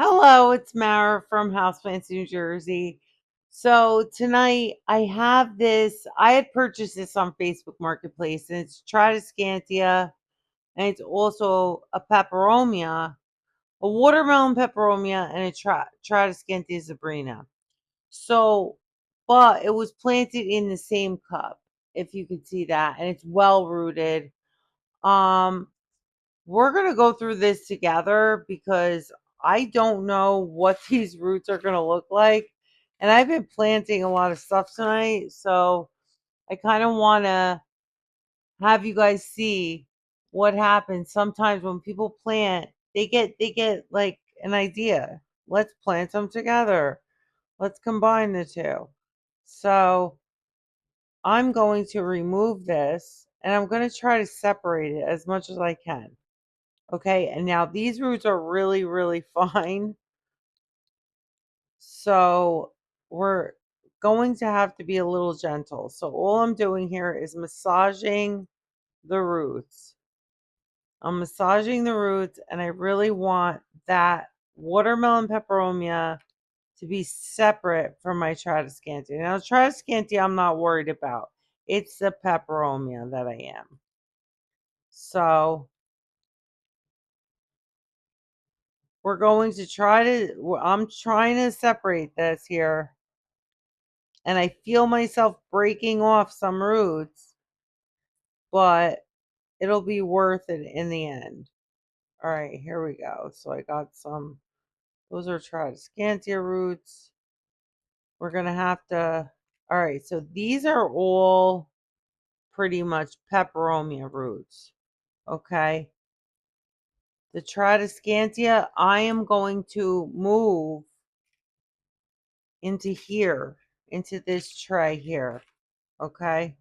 Hello, it's Mara from Houseplants, New Jersey. So tonight I have this. I had purchased this on Facebook Marketplace, and it's Tradescantia, and it's also a peperomia, a watermelon peperomia, and a Tradescantia zebrina. So, but it was planted in the same cup, if you could see that, and it's well rooted. Um, we're going to go through this together because I don't know what these roots are going to look like. And I've been planting a lot of stuff tonight. So I kind of want to have you guys see what happens sometimes when people plant. They get like an idea. Let's plant them together. Let's combine the two. So I'm going to remove this and I'm going to try to separate it as much as I can. Okay, and now these roots are really, really fine. So we're going to have to be a little gentle. So all I'm doing here is massaging the roots. I'm massaging the roots, and I really want that watermelon peperomia to be separate from my Tradescantia. Now, Tradescantia I'm not worried about. It's the peperomia that I am. So we're going to I'm trying to separate this here. And I feel myself breaking off some roots, but it'll be worth it in the end. All right, here we go. So I got some, those are Tradescantia roots. We're going to have to, all right, so these are all pretty much peperomia roots. Okay. The Tradescantia, I am going to move into here, into this tray here. Okay.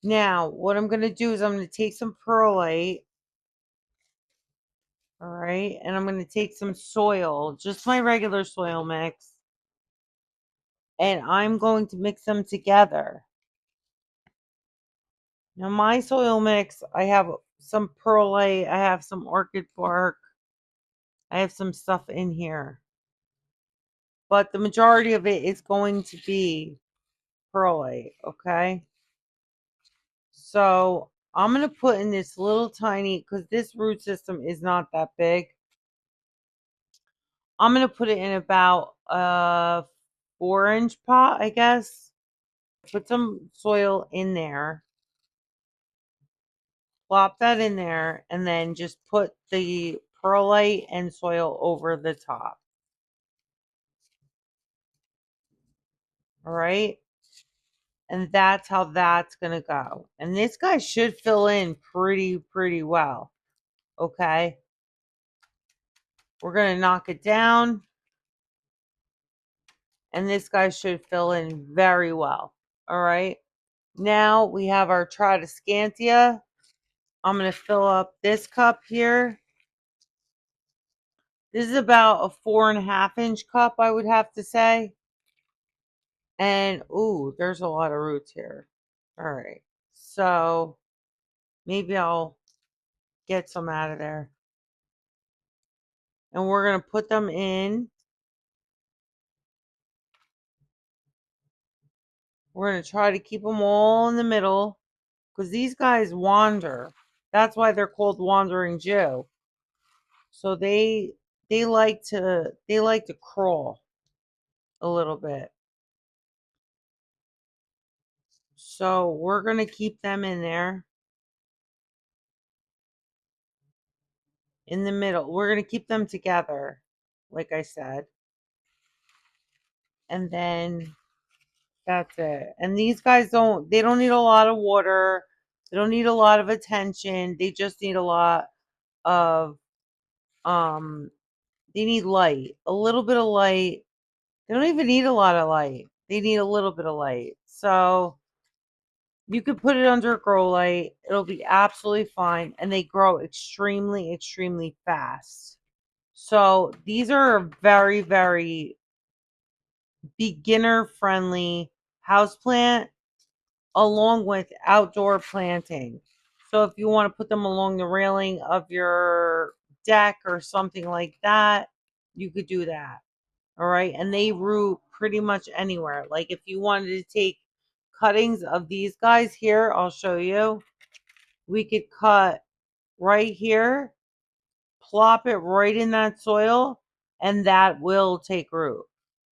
Now, what I'm going to do is I'm going to take some perlite. All right. And I'm going to take some soil, just my regular soil mix. And I'm going to mix them together. Now, my soil mix, I have some perlite. I have some orchid bark. I have some stuff in here. But the majority of it is going to be perlite. Okay. So I'm going to put in this little tiny, because this root system is not that big. I'm going to put it in about a 4-inch pot, I guess. Put some soil in there. Plop that in there, and then just put the perlite and soil over the top. All right. And that's how that's going to go. And this guy should fill in pretty well. Okay. We're going to knock it down. And this guy should fill in very well. All right. Now we have our Tradescantia. I'm going to fill up this cup here. This is about a 4.5-inch cup, I would have to say. And, ooh, there's a lot of roots here. All right. So maybe I'll get some out of there. And we're going to put them in. We're going to try to keep them all in the middle because these guys wander. That's why they're called Wandering Jew. So they like to crawl a little bit. So we're going to keep them in there in the middle. We're going to keep them together, like I said. And then that's it. And these guys they don't need a lot of water. They don't need a lot of attention. They just need a lot of um they need light. A little bit of light. They don't even need a lot of light. They need a little bit of light. So you could put it under a grow light. It'll be absolutely fine. And they grow extremely fast. So these are a very beginner friendly houseplant along with outdoor planting. So if you want to put them along the railing of your deck or something like that, you could do that. All right. And they root pretty much anywhere. Like if you wanted to take cuttings of these guys here, I'll show you. We could cut right here, plop it right in that soil, and that will take root.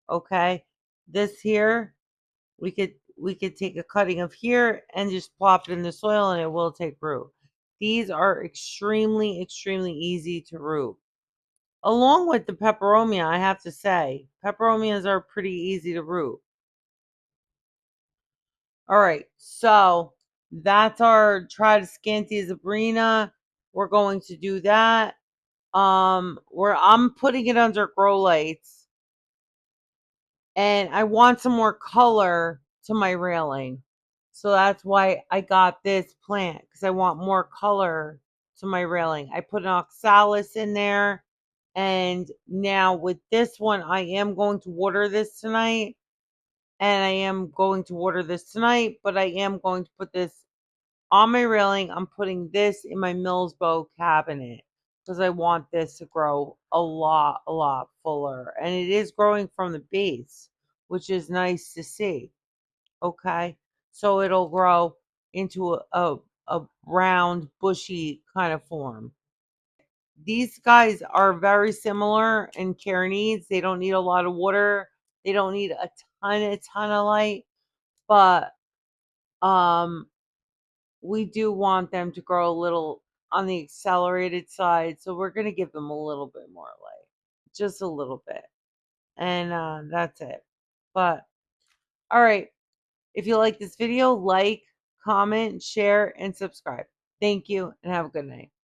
Okay. This here, we could take a cutting of here and just plop it in the soil and it will take root. These are extremely, extremely easy to root. Along with the peperomia, I have to say, peperomias are pretty easy to root. All right, so that's our Tradescantia zebrina. We're going to do that. Where I'm putting it under grow lights, and I want some more color to my railing. So that's why I got this plant, because I want more color to my railing. I put an oxalis in there. And now with this one, I am going to water this tonight. And I am going to water this tonight, but I am going to put this on my railing. I'm putting this in my Millsbow cabinet because I want this to grow a lot fuller. And it is growing from the base, which is nice to see. Okay. So it'll grow into a round, bushy kind of form. These guys are very similar in care needs. They don't need a lot of water. They don't need a ton of light, but we do want them to grow a little on the accelerated side. So we're going to give them a little bit more light, just a little bit. And that's it. But all right. If you like this video, like, comment, share, and subscribe. Thank you and have a good night.